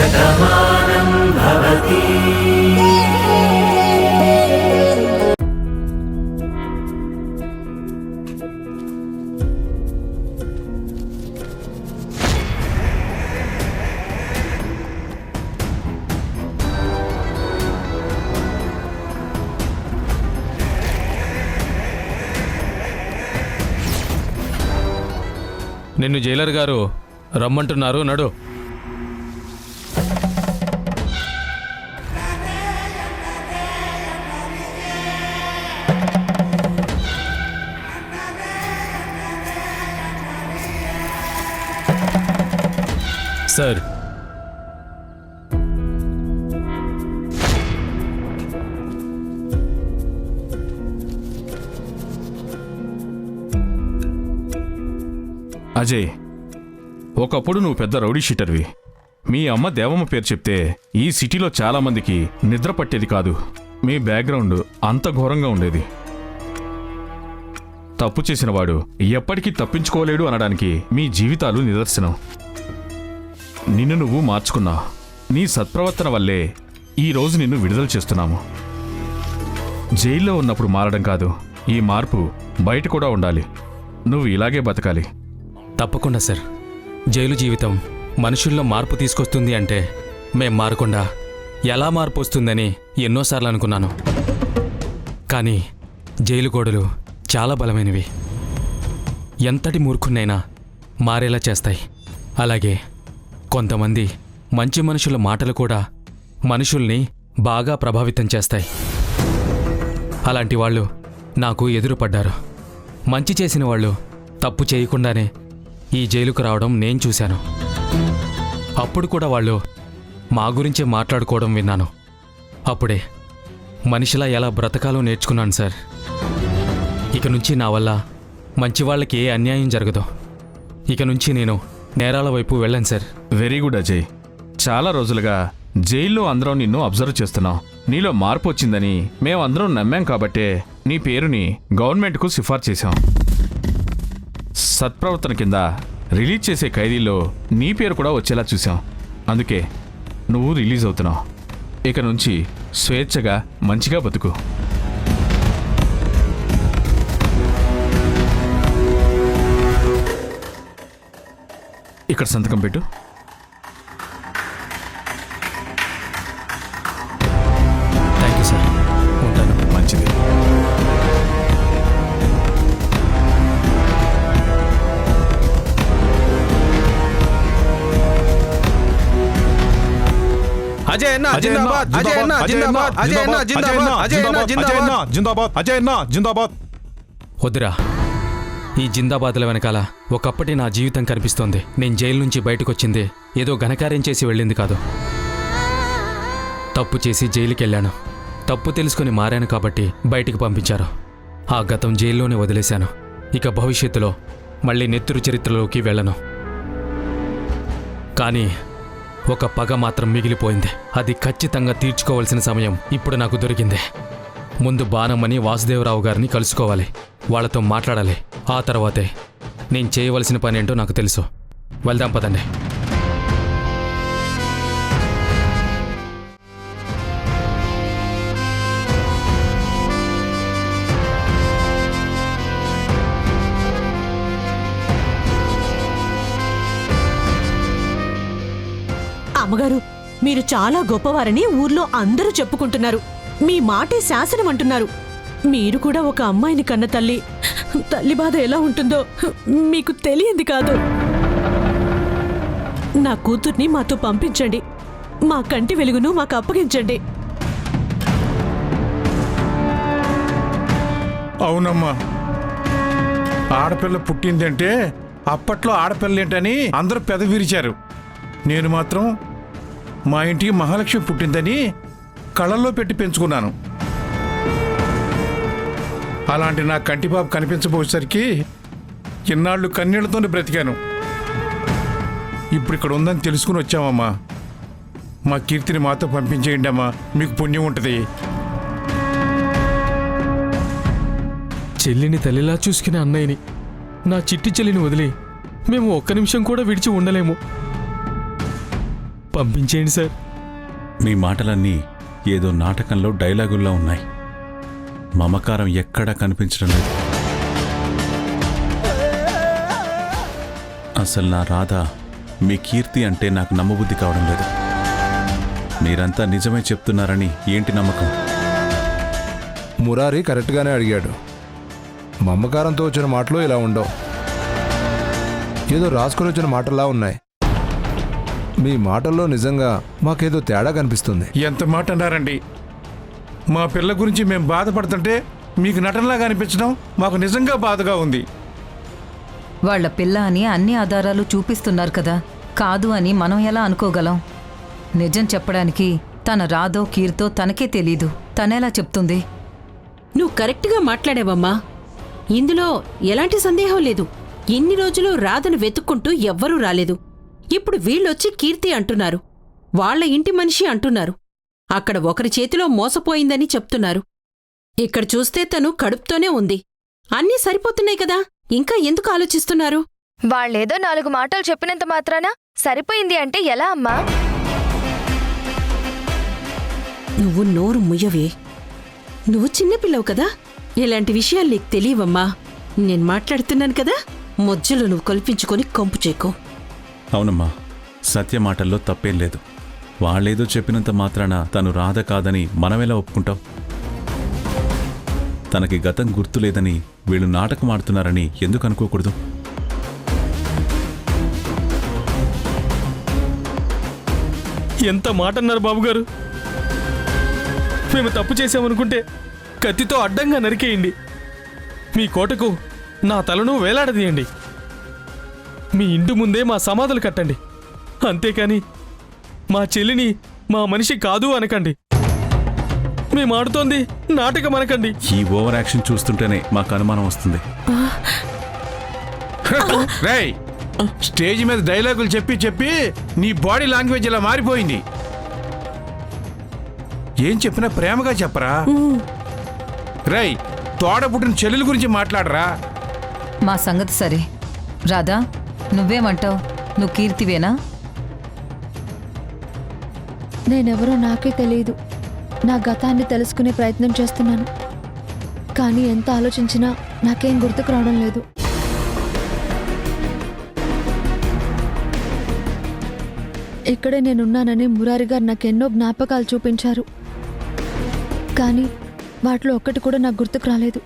శతమానం భవతి. నిన్ను జైలర్ గారు రమ్మంటున్నారు, నడు. సార్, అజయ్, ఒకప్పుడు నువ్వు పెద్ద రౌడీ షీటర్వి. మీ అమ్మ దేవమ్మ పేరు చెప్తే ఈ సిటీలో చాలామందికి నిద్ర పట్టేది కాదు. మీ బ్యాక్గ్రౌండ్ అంత ఘోరంగా ఉండేది. తప్పు చేసినవాడు ఎప్పటికీ తప్పించుకోలేడు అనడానికి మీ జీవితాలు నిదర్శనం. నిన్ను నువ్వు మార్చుకున్నావు. నీ సత్ప్రవర్తన వల్లే ఈరోజు నిన్ను విడుదల చేస్తున్నాము. జైల్లో ఉన్నప్పుడు మారడం కాదు, ఈ మార్పు బయట కూడా ఉండాలి. నువ్వు ఇలాగే బతకాలి. తప్పకుండా సార్. జైలు జీవితం మనుషుల్లో మార్పు తీసుకొస్తుంది అంటే మేం మారకుండా ఎలా మార్పు వస్తుందని ఎన్నోసార్లు అనుకున్నాను. కానీ జైలు గోడలు చాలా బలమైనవి. ఎంతటి మూర్ఖున్నైనా మారేలా చేస్తాయి. అలాగే కొంతమంది మంచి మనుషుల మాటలు కూడా మనుషుల్ని బాగా ప్రభావితం చేస్తాయి. అలాంటి వాళ్ళు నాకు ఎదురుపడ్డారు. మంచి చేసిన వాళ్ళు తప్పు చేయకుండానే ఈ జైలుకు రావడం నేను చూశాను. అప్పుడు కూడా వాళ్ళు మా గురించే మాట్లాడుకోవడం విన్నాను. అప్పుడే మనిషిలా ఎలా బ్రతకాలో నేర్చుకున్నాను సార్. ఇక నుంచి నా వల్ల మంచివాళ్ళకి ఏ అన్యాయం జరగదు. ఇక నుంచి నేను నేరాల వైపు వెళ్ళను సార్. Very good Ajay. చాలా రోజులుగా జైల్లో అందరం నిన్ను అబ్జర్వ్ చేస్తున్నాం. నీలో మార్పు వచ్చిందని మేమందరం నమ్మాం కాబట్టే నీ పేరుని గవర్నమెంట్కు సిఫార్సు చేశాం. సత్ప్రవర్తన కింద రిలీజ్ చేసే ఖైదీల్లో నీ పేరు కూడా వచ్చేలా చూసాం. అందుకే నువ్వు రిలీజ్ అవుతున్నావు. ఇక నుంచి స్వేచ్ఛగా మంచిగా బతుకు. ఇక్కడ సంతకం పెట్టు. Thank you sir. ఉంటాను. మంచిది. అజయ్ అన్న జిందాబాద్, అజయ్ అన్న జిందాబాద్, అజయ్ అన్న జిందాబాద్, అజయ్ అన్న జిందాబాద్, జిందాబాద్, అజయ్ అన్న జిందాబాద్. వద్దురా. ఈ జిందాబాద్ల వెనకాల ఒకప్పటి నా జీవితం కనిపిస్తోంది. నేను జైలు నుంచి బయటకొచ్చింది ఏదో ఘనకార్యం చేసి వెళ్ళింది కాదు. తప్పు చేసి జైలుకెళ్ళాను. తప్పు తెలుసుకొని మారాను కాబట్టి బయటికి పంపించారు. ఆ గతం జైల్లోనే వదిలేశాను. ఇక భవిష్యత్తులో మళ్ళీ నెత్తురు చరిత్రలోకి వెళ్ళను. కానీ ఒక పగ మాత్రం మిగిలిపోయింది. అది ఖచ్చితంగా తీర్చుకోవాల్సిన సమయం ఇప్పుడు నాకు దొరికింది. ముందు బాణమ్మని వాసుదేవరావు గారిని కలుసుకోవాలి. వాళ్లతో మాట్లాడాలి. ఆ తర్వాతే నేను చేయవలసిన పని ఏంటో నాకు తెలుసు. వెళ్దాం పదండి. అమ్మగారు, మీరు చాలా గొప్పవారని ఊర్లో అందరూ చెప్పుకుంటున్నారు. మీ మాటే శాసనం అంటున్నారు. మీరు కూడా ఒక అమ్మాయిని కన్న తల్లి. తల్లి బాధ ఎలా ఉంటుందో మీకు తెలియంది కాదు. నా కూతుర్ని మాతో పంపించండి. మా కంటి వెలుగును మాకు అప్పగించండి. అవునమ్మా, ఆడపిల్ల పుట్టిందంటే అప్పట్లో ఆడపిల్లేంటని అందరూ పెదవిరిచారు. నేను మాత్రం మా ఇంటికి మహాలక్ష్మి పుట్టిందని కళ్ళల్లో పెట్టి పెంచుకున్నాను. అలాంటి నా కంటిపాప కనిపించబోయేసరికి ఇన్నాళ్ళు కన్నీళ్లతోనే బ్రతికాను. ఇప్పుడు ఇక్కడ ఉందని తెలుసుకుని వచ్చామమ్మా. మా కీర్తిని మాతో పంపించేయండి అమ్మా, మీకు పుణ్యం ఉంటుంది. చెల్లిని తల్లిలా చూసుకునే అన్నయ్యని, నా చిట్టి చెల్లిని వదిలి మేము ఒక్క నిమిషం కూడా విడిచి ఉండలేము. పంపించేయండి సార్. మీ మాటలన్నీ ఏదో నాటకంలో డైలాగుల్లో ఉన్నాయి. మమకారం ఎక్కడా కనిపించడం లేదు. అసలు నా రాధ మీ కీర్తి అంటే నాకు నమ్మబుద్ధి కావడం లేదు. మీరంతా నిజమే చెప్తున్నారని ఏంటి నమ్మకం? మురారి కరెక్ట్గానే అడిగాడు. మమ్మకారంతో వచ్చిన మాటలు ఇలా ఉండవు, ఏదో రాసుకొని వచ్చిన మాటల్లా ఉన్నాయి. మీ మాటల్లో నిజంగా మాకేదో తేడా కనిపిస్తుంది. ఎంత మాట అన్నారండి. మా పిల్ల గురించి మేము బాధపడుతుంటే మీకు నటనలాగా అనిపించడం మాకు నిజంగా బాధగా ఉంది. వాళ్ళ పిల్ల అని అన్ని ఆధారాలు చూపిస్తున్నారు కదా, కాదు అని మనం ఎలా అనుకోగలం? నిజం చెప్పడానికి తన రాధో కీర్తో తనకే తెలీదు, తనేలా చెప్తుంది? నువ్వు కరెక్ట్గా మాట్లాడావమ్మా. ఇందులో ఎలాంటి సందేహం లేదు. ఇన్ని రోజులు రాధను వెతుక్కుంటూ ఎవ్వరూ రాలేదు. ఇప్పుడు వీళ్ళొచ్చి కీర్తి అంటున్నారు, వాళ్ళ ఇంటి మనిషి అంటున్నారు. అక్కడ ఒకరి చేతిలో మోసపోయిందని చెప్తున్నారు. ఇక్కడ చూస్తే తను కడుపుతోనే ఉంది. అన్నీ సరిపోతున్నాయి కదా, ఇంకా ఎందుకు ఆలోచిస్తున్నారు? వాళ్ళేదో 4 మాటలు చెప్పినంత మాత్రాన సరిపోయింది అంటే ఎలా అమ్మా? నువ్వు నోరు ముయ్యవే. నువ్వు చిన్నపిల్లవు కదా, ఇలాంటి విషయాలు నీకు తెలియవమ్మా. నేను మాట్లాడుతున్నాను కదా, మధ్యలో నువ్వు కల్పించుకొని కంపు చేకో. అవునమ్మా, సత్య మాటల్లో తప్పేం లేదు. వాళ్ళేదో చెప్పినంత మాత్రాన తను రాధ కాదని మనమెలా ఒప్పుకుంటాం? తనకి గతం గుర్తులేదని వీళ్ళు నాటకం ఆడుతున్నారని ఎందుకు అనుకోకూడదు? ఎంత మాట అన్నారు బాబుగారు. మేము తప్పు చేశామనుకుంటే కత్తితో అడ్డంగా నరికేయండి. మీ కోటకు నా తలను వేలాడదీయండి. మీ ఇంటి ముందే మా సమాధులు కట్టండి. అంతేకాని మా చెల్లిని మా మనిషి కాదు అనకండి. మేము ఆడుతోంది నాటకం అనకండి. ఈ ఓవర్ యాక్షన్ చూస్తుంటేనే మాకు అనుమానం వస్తుంది. రేయ్, స్టేజ్ మీద డైలాగులు చెప్పి చెప్పి నీ బాడీ లాంగ్వేజ్ ఇలా మారిపోయింది. ఏం చెప్పినా ప్రేమగా చెప్పరా. రేయ్, తోడ పుట్టిన చెల్లెల గురించి మాట్లాడరా. మా సంగతి సరే, రాధా నువ్వేమంటావు? నువ్వు కీర్తివేనా? నేనెవరో నాకే తెలియదు. నా గతాన్ని తెలుసుకునే ప్రయత్నం చేస్తున్నాను, కానీ ఎంత ఆలోచించినా నాకేం గుర్తుకు రావడం లేదు. ఇక్కడే నేనున్నానని మురారి గారు నాకెన్నో జ్ఞాపకాలు చూపించారు, కానీ వాటిలో ఒక్కటి కూడా నాకు గుర్తుకు రాలేదు.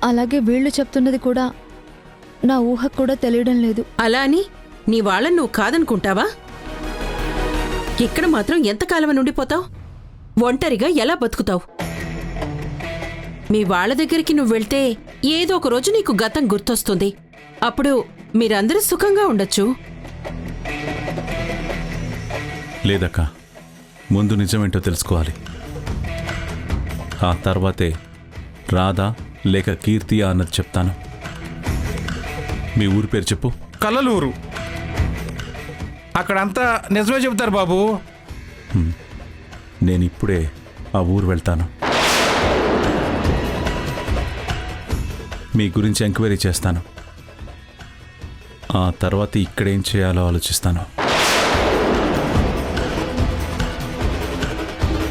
అలాగే వీళ్ళు చెప్తున్నది కూడా నా ఊహకు కూడా తెలియడం లేదు. అలా అని నీ వాళ్ళని నువ్వు కాదనుకుంటావా? ఇక్కడ మాత్రం ఎంతకాలం ఉండిపోతావు? ఒంటరిగా ఎలా బతుకుతావు? మీ వాళ్ళ దగ్గరికి నువ్వు వెళ్తే ఏదో ఒక రోజు నీకు గతం గుర్తొస్తుంది. అప్పుడు మీరందరూ సుఖంగా ఉండొచ్చు. లేదక్క, ముందు నిజమేంటో తెలుసుకోవాలి. ఆ తర్వాతే రాధా లేక కీర్తియా అన్నది చెప్తాను. మీ ఊరి పేరు చెప్పు. కల్లలూరు. అక్కడంతా నిజమే చెబుతారు బాబు. నేను ఇప్పుడే ఆ ఊరు వెళ్తాను. మీ గురించి ఎంక్వైరీ చేస్తాను. ఆ తర్వాత ఇక్కడేం చేయాలో ఆలోచిస్తాను.